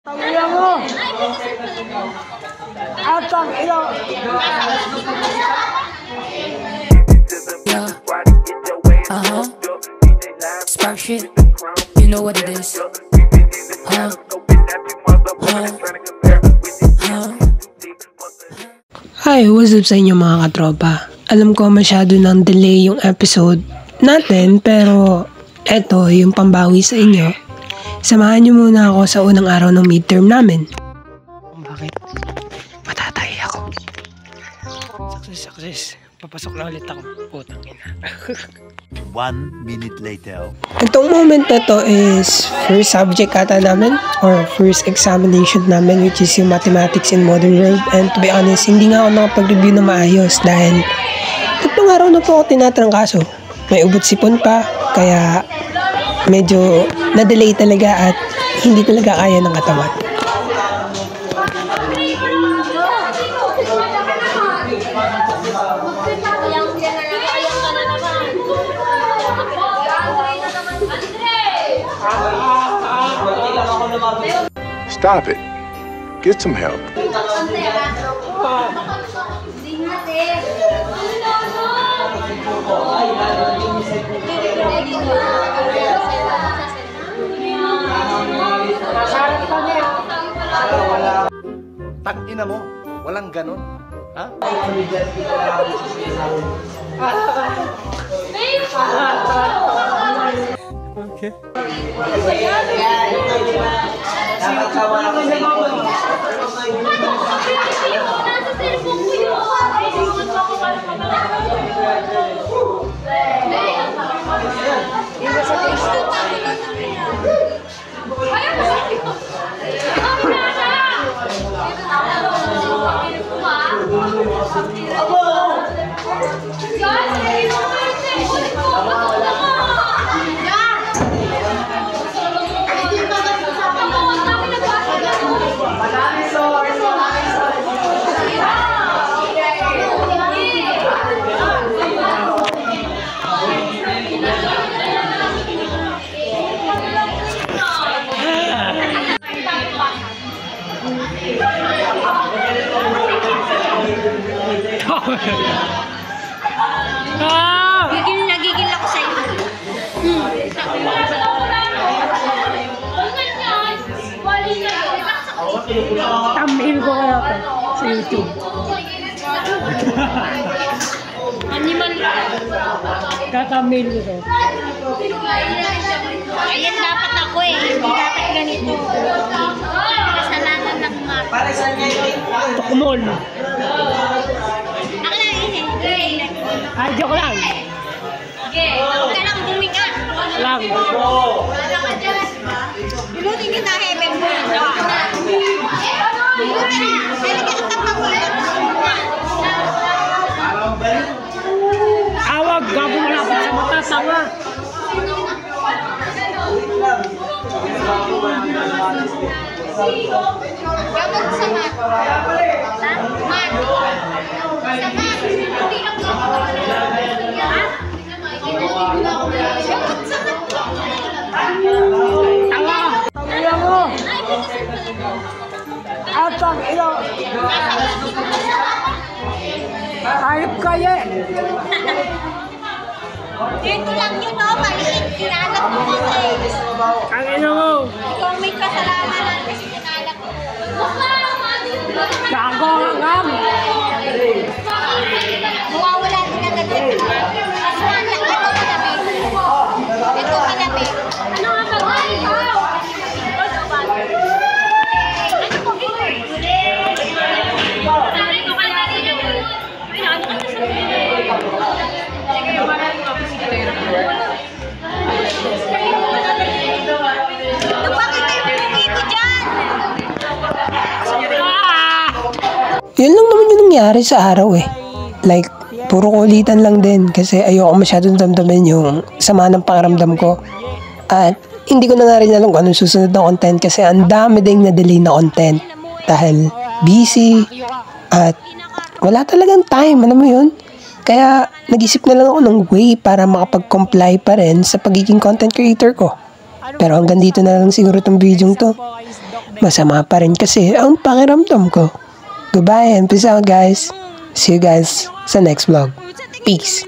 Tangina mo! At tangina! Yeah. Spark shit. You know what it is. Hi, what's up sa inyo mga katropa? Alam ko masyado nang delay yung episode natin, pero eto yung pambawi sa inyo. Samahan niyo muna ako sa unang araw ng midterm namin. Bakit? Matatay ako. Success. Papasok na ulit ako. Putang ina. 1 minute later. Itong moment na to is first subject ata namin or first examination namin, which is yung mathematics in modern world. And to be honest, hindi nga ako nakapag-review na maayos dahil tatlong araw na po ako tinatrangkaso. May ubot sipon pa, kaya medyo na-delay talaga at hindi talaga kaya ng katawan. Stop it. Get some help. Tangina mo, walang ganon. Ha? Okay. Nagigil ako sa iyo. Thumbnail ko kaya to sa YouTube. Animal lang. Ka-thumbnail ko to. Ayan dapat ako eh. Hindi dapat ganito. Kasalanan ng mat. Tukmol. Ako na eh. Ay, joke lang. Huwag ka lang buminga. Lang. Ilutin kita heaven mo. Ilutin na. Talaga ang tapakulat. Awag, gabo mo lapit sa mata, sama. Gabag sa mat. Sa mat. Sa mat. Hindi lang ako. Gabag sa mat. Tanga! Tangina mo! At tangina! Hayop kaya! Dito lang yun, no? Maliit. Kinalat mo kasi. Tangina mo! Ikaw may kasalanan lang kasi kinalat mo. Gago ang ang! Mawawala din agad yun. Kasuhan lang. Ito minabit. Ito minabit. Ano nga ba? Ano po? Sabi ko kaya rin yun. Ay, ano ka na bakit kayo dito dyan? Yun lang naman yung nangyari sa araw eh. Like, puro kulitan lang din kasi ayoko masyadong damdamin yung sama ng pangaramdam ko. At hindi ko na nga rin alam kung anong susunod na content kasi ang dami ding na-delay na content. Dahil busy at wala talagang time, alam mo yun? Kaya nag-isip na lang ako ng way para makapag-comply pa rin sa pagiging content creator ko. Pero hanggang dito na lang siguro itong video to. masama pa rin kasi ang pakiramdam ko. Goodbye and peace out guys. See you guys sa next vlog. Peace.